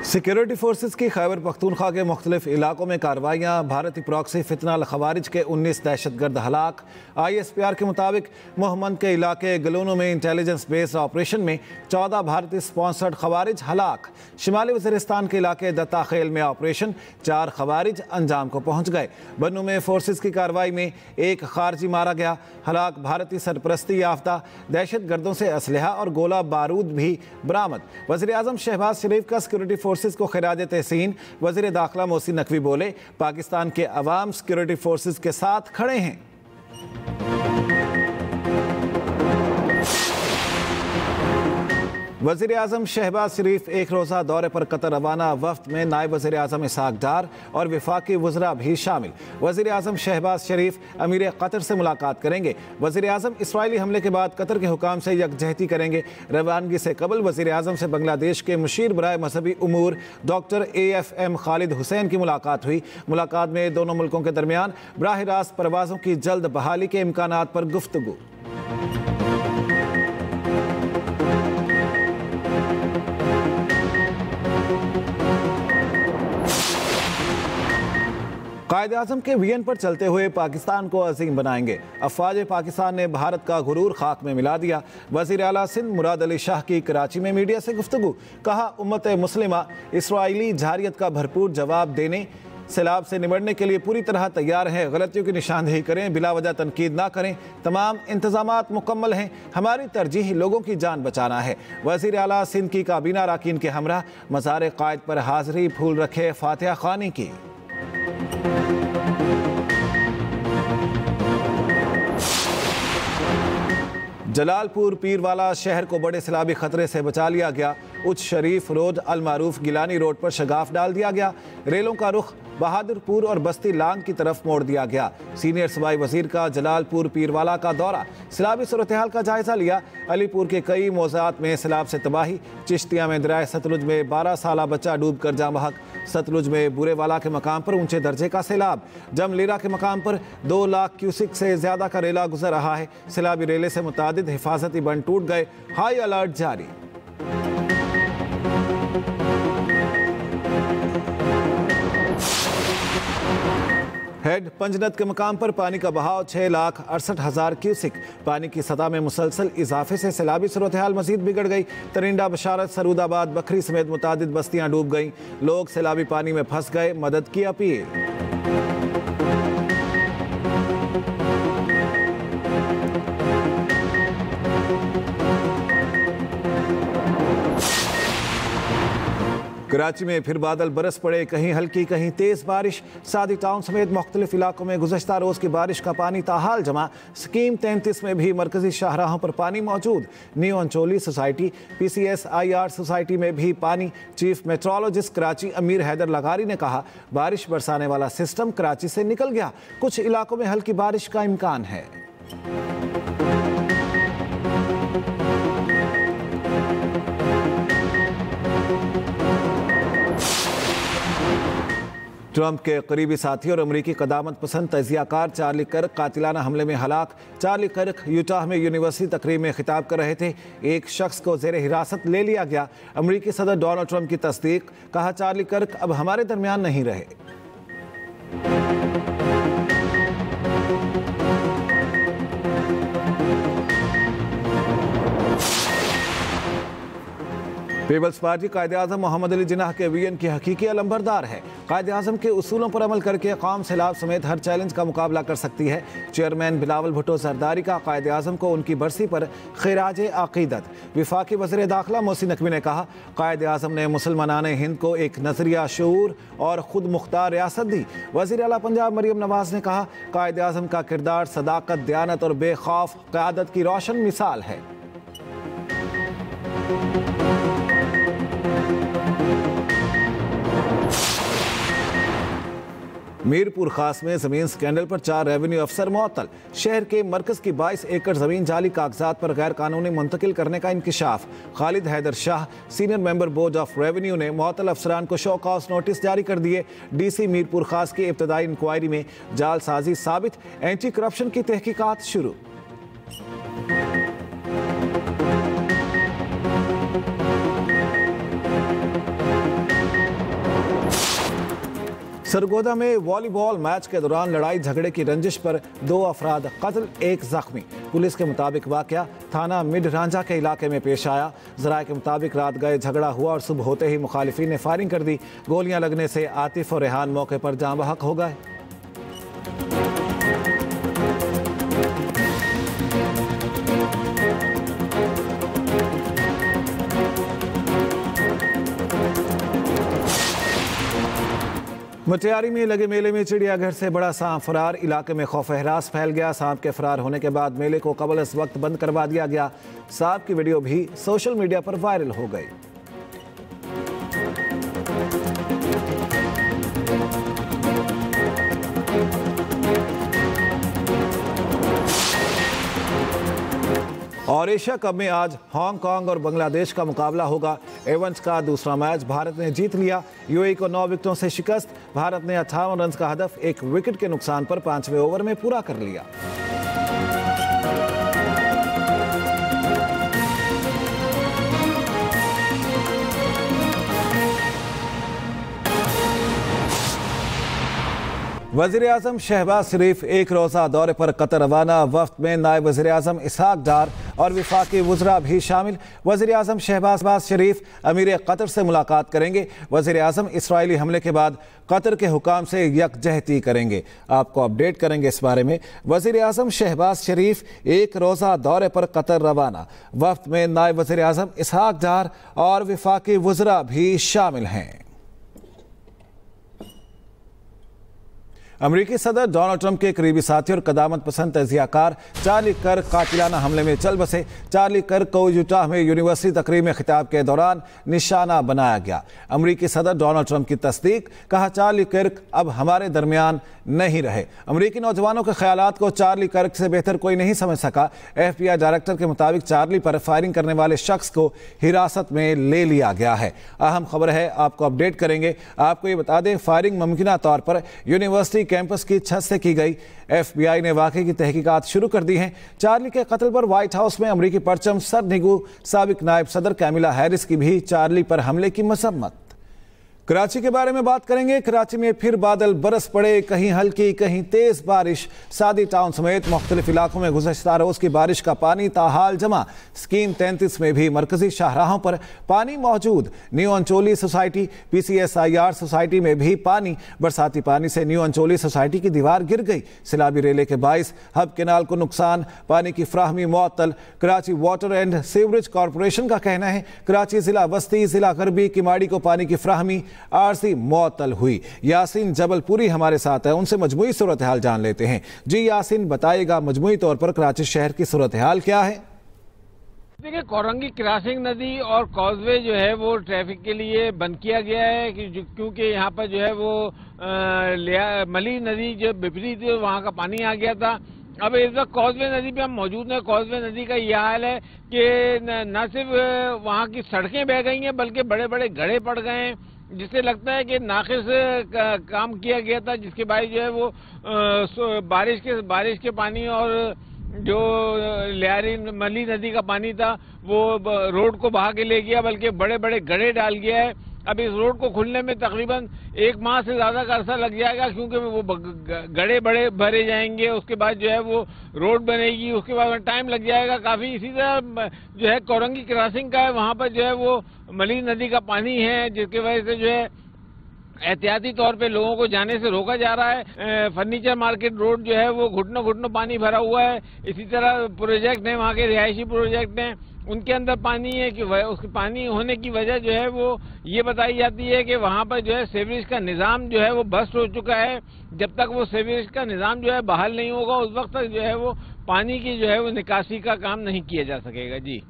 Security forces की खैबर पख्तूनख्वा के मुख्तलिफ इलाकों में कार्रवाइयाँ। भारतीय प्रॉक्सी फितना अल खवारिज के 19 दहशतगर्द हलाक। ISPR के मुताबिक मोहम्मद के इलाके गलूनों में इंटेलिजेंस बेस्ड ऑपरेशन में 14 भारतीय स्पॉन्सर्ड खवारिज हलाक। शिमाली वज़ीरिस्तान के इलाके दत्ता खेल में ऑपरेशन 4 खवारिज अंजाम को पहुँच गए। बन्नू में फोर्सेस की कार्रवाई में 1 खारजी मारा गया। हलाक भारतीय सरपरस्ती याफ्ता दहशतगर्दों से असलहा और गोला बारूद भी बरामद। वज़ीर आज़म शहबाज शरीफ का सिक्योरिटी फोर्सेस को खिराज तहसीन। वज़ीर दाखिला मोहसिन नकवी बोले, पाकिस्तान के अवाम सिक्योरिटी फोर्सेस के साथ खड़े हैं। वज़ीर आज़म शहबाज शरीफ एक रोज़ा दौरे पर कतर रवाना। वफ्द में नायब वज़ीर आज़म इसहाक डार और वफाकी वज़रा भी शामिल। वज़ीर आज़म शहबाज शरीफ अमीर कतर से मुलाकात करेंगे। वज़ीर आज़म इसराइली हमले के बाद कतर के हुकाम से यकजहती करेंगे। रवानगी से कबल वज़ीर आज़म से बांग्लादेश के मुशीर बराए मजहबी उमूर डॉक्टर AFM खालिद हुसैन की मुलाकात हुई। मुलाकात में दोनों मुल्कों के दरमियान बराह रास्त परवाज़ों की जल्द बहाली के इम्कानात पर गुफ्तगू। कायद-ए-आज़म के विजन पर चलते हुए पाकिस्तान को अजीम बनाएंगे। अफवाज पाकिस्तान ने भारत का गुरूर खाक में मिला दिया। वज़ीर आला सिंध मुराद अली शाह की कराची में मीडिया से गुफ्तगू। कहा, उम्मत मुस्लिमा इसराइली जारियत का भरपूर जवाब देने, सैलाब से निपटने के लिए पूरी तरह तैयार है। गलतियों की निशानदेही करें, बिला वजह तनकीद ना करें। तमाम इंतजामात मुकम्मल हैं। हमारी तरजीह लोगों की जान बचाना है। वज़ीर आला सिंध की काबीना अरकान के हमरा मज़ार कायद पर हाज़िरी फूल रखे फातिहा ख़ानी की। जलालपुर पीरवाला शहर को बड़े सैलाबी खतरे से बचा लिया गया। उच्च शरीफ रोड, अल मारूफ गिलानी रोड पर शगाफ डाल दिया गया। रेलों का रुख बहादुरपुर और बस्ती लांग की तरफ मोड़ दिया गया। सीनियर सूबाई वजीर का जलालपुर पीरवाला का दौरा, सैलाबी सूरत हाल का जायजा लिया। अलीपुर के कई मौज़ात में सैलाब से तबाही। चिश्तिया में दरिया सतलुज में 12 साला बच्चा डूब कर जाँ बहक। सतलुज में बुरेवाला के मकाम पर ऊंचे दर्जे का सैलाब। जमलीरा के मकाम पर 2 लाख क्यूसिक से ज्यादा का रेला गुजर रहा है। सैलाबी रेले से मुतादिद हिफाजती बंद टूट गए। हाई अलर्ट जारी। हेड पंजनद के मकाम पर पानी का बहाव 6,68,000 क्यूसिक। पानी की सतह में मुसलसल इजाफे से सैलाबी सूरत हाल मजीद बिगड़ गई। तरिंडा, बशारत, सरूदाबाद, बखरी समेत मुतादिद बस्तियां डूब गईं। लोग सैलाबी पानी में फंस गए। मदद की अपील। कराची में फिर बादल बरस पड़े, कहीं हल्की कहीं तेज बारिश। सादी टाउन समेत मुख्तलिफ इलाकों में गुज़श्ता रोज की बारिश का पानी ताहाल जमा। स्कीम 33 में भी मरकजी शाहराहों पर पानी मौजूद। New Ancholi society, PCS IR society में भी पानी। चीफ मेट्रोलॉजिस्ट कराची अमीर हैदर लगारी ने कहा, बारिश बरसाने वाला सिस्टम कराची से निकल गया। कुछ इलाकों में हल्की बारिश का इम्कान है। ट्रंप के करीबी साथी और अमरीकी कदामत पसंद तजियाकार चार्ली कर्क कातिलाना हमले में हलाक। चार्ली कर्क यूटाह में यूनिवर्सिटी तकरीब में खिताब कर रहे थे। एक शख्स को जेर हिरासत ले लिया गया। अमरीकी सदर डोनाल्ड ट्रंप की तस्दीक। कहा, चार्ली कर्क अब हमारे दरमियान नहीं रहे। पीपल्स पार्टी कायद-ए-आज़म मोहम्मद अली जिन्नाह के विजन की हकीकी अलंबरदार है। कायद-ए-आज़म के उसूलों पर अमल करके कौम सैलाब समेत हर चैलेंज का मुकाबला कर सकती है। चेयरमैन बिलावल भुट्टो जरदारी का कायद-ए-आज़म को उनकी बरसी पर खिराज अकीदत। वफाकी वज़ीर दाखिला मोहसिन नकवी ने कहा, कायद-ए-आज़म ने मुसलमानान हिंद को एक नजरिया, शऊर और खुद मुख्तार रियासत दी। वज़ीर आला पंजाब मरियम नवाज ने कहा, कायद-ए-आज़म का किरदार सदाकत, दयानत और बेखौफ क़यादत की रोशन मिसाल है। मीरपुर खास में जमीन स्कैंडल पर 4 रेवेन्यू अफसर मुअत्तल। शहर के मरकज की 22 एकड़ जमीन जाली कागजात पर गैर कानूनी मुंतकिल करने का इंकिशाफ। Khalid Haider Shah, senior member board of revenue ने मुअत्तल अफसरान को शो कॉज नोटिस जारी कर दिए। DC मीरपुर खास की इब्तदाई इंक्वायरी में जालसाजी साबित, एंटी करप्शन की तहकीकात शुरू। सरगोदा में वॉलीबॉल मैच के दौरान लड़ाई झगड़े की रंजिश पर 2 अफराद कत्ल, 1 जख्मी। पुलिस के मुताबिक वाकया थाना मिड रांझा के इलाके में पेश आया। जराये के मुताबिक रात गए झगड़ा हुआ और सुबह होते ही मुखालिफिन ने फायरिंग कर दी। गोलियां लगने से आतिफ और रेहान मौके पर जाँ बहक हो गए। मटियारी में लगे मेले में चिड़ियाघर से बड़ा सांप फरार, इलाके में खौफ हरास फैल गया। सांप के फरार होने के बाद मेले को कबल इस वक्त बंद करवा दिया गया। सांप की वीडियो भी सोशल मीडिया पर वायरल हो गई। और एशिया कप में आज हांगकांग और बांग्लादेश का मुकाबला होगा। एवंस का दूसरा मैच भारत ने जीत लिया। यूएई को 9 विकेटों से शिकस्त। भारत ने 58 रन का हदफ 1 विकेट के नुकसान पर 5वें ओवर में पूरा कर लिया। वज़ीर-ए-आज़म शहबाज शरीफ 1 रोज़ा दौरे पर कतर रवाना। वफ्द में नायब वज़ीर-ए-आज़म इसहाक डार और वफाकी वज़रा भी शामिल। वज़ीर-ए-आज़म शहबाज शरीफ अमीर कतर से मुलाकात करेंगे। वज़ीर-ए-आज़म इसराइली हमले के बाद कतर के हुकाम से यकजहती करेंगे। आपको अपडेट करेंगे इस बारे में। वज़ीर-ए-आज़म शहबाज शरीफ 1 रोज़ा दौरे पर कतर रवाना। वफ्द में नायब वज़ीर-ए-आज़म इसहाक डार और वफाकी वज़रा भी शामिल हैं। अमरीकी सदर डोनाल्ड ट्रंप के करीबी साथी और कदामत पसंद तजियाकार चार्ली कर्क कातिलाना हमले में चल बसे। चार्ली कर्क को यूटाह में यूनिवर्सिटी तकरीब में खिताब के दौरान निशाना बनाया गया। अमरीकी सदर डोनाल्ड ट्रंप की तस्दीक, कहा चार्ली कर्क अब हमारे दरमियान नहीं रहे। अमरीकी नौजवानों के ख्यालात को चार्ली कर्क से बेहतर कोई नहीं समझ सका। FBI डायरेक्टर के मुताबिक चार्ली पर फायरिंग करने वाले शख्स को हिरासत में ले लिया गया है। अहम खबर है, आपको अपडेट करेंगे। आपको ये बता दें, फायरिंग मुमकिना तौर पर यूनिवर्सिटी कैंपस की छत से की गई। FBI ने वाकये की तहकीकात शुरू कर दी हैं। चार्ली के कत्ल पर व्हाइट हाउस में अमरीकी परचम सर निगू साबिक नायब सदर कैमिला हैरिस की भी चार्ली पर हमले की मजम्मत। कराची के बारे में बात करेंगे। कराची में फिर बादल बरस पड़े, कहीं हल्की कहीं तेज बारिश। सादी टाउन समेत मुख्तलिफ इलाकों में गुज़श्ता रोज की बारिश का पानी ताहाल जमा। स्कीम 33 में भी मरकजी शाहराहों पर पानी मौजूद। New Ancholi society, PCSIR society में भी पानी। बरसाती पानी से न्यू अंचोली सोसाइटी की दीवार गिर गई। सैलाबी रेले के बाइस हब केनाल को नुकसान, पानी की फ्राहमी मुअत्तल। Karachi water and sewerage corporation का कहना है कराची जिला वस्ती, जिला गरबी, किमाड़ी को पानी की फ्राहमी आरसी मुअत्तल हुई। यासीन जबलपुरी हमारे साथ है, उनसे मजमूई सूरत हाल जान लेते हैं। जी यासीन, बताइएगा मजमूई तौर पर कराची शहर की सूरत हाल क्या है? देखिए, कोरंगी क्रॉसिंग नदी और कॉजवे जो है वो ट्रैफिक के लिए बंद किया गया है क्योंकि यहाँ पर जो है वो मली नदी जो बिपरी थी वहाँ का पानी आ गया था। अब इस वक्त कॉजवे नदी पे हम मौजूद हैं। कॉजवे नदी का यह हाल है कि न सिर्फ वहाँ की सड़कें बह गई हैं बल्कि बड़े बड़े गड्ढे पड़ गए हैं, जिससे लगता है कि नाक़िस काम किया गया था, जिसके बाद जो है वो बारिश के पानी और जो लियारी मली नदी का पानी था वो रोड को बहा के ले गया, बल्कि बड़े बड़े गड्ढे डाल गया है। अब इस रोड को खुलने में तकरीबन 1 माह से ज्यादा का अरसा लग जाएगा, क्योंकि वो गड्ढे बड़े भरे जाएंगे, उसके बाद जो है वो रोड बनेगी, उसके बाद टाइम लग जाएगा काफी। इसी तरह जो है कोरंगी क्रॉसिंग का है, वहां पर जो है वो मली नदी का पानी है, जिसकी वजह से जो है एहतियाती तौर पे लोगों को जाने से रोका जा रहा है। फर्नीचर मार्केट रोड जो है वो घुटनों घुटनों पानी भरा हुआ है। इसी तरह प्रोजेक्ट है, वहाँ के रिहायशी प्रोजेक्ट हैं, उनके अंदर पानी है कि उसके पानी होने की वजह जो है वो ये बताई जाती है कि वहाँ पर जो है सीवरेज का निज़ाम जो है वो बस्ट हो चुका है। जब तक वो सीवरेज का निज़ाम जो है बहाल नहीं होगा, उस वक्त तक जो है वो पानी की जो है वो निकासी का काम नहीं किया जा सकेगा। जी।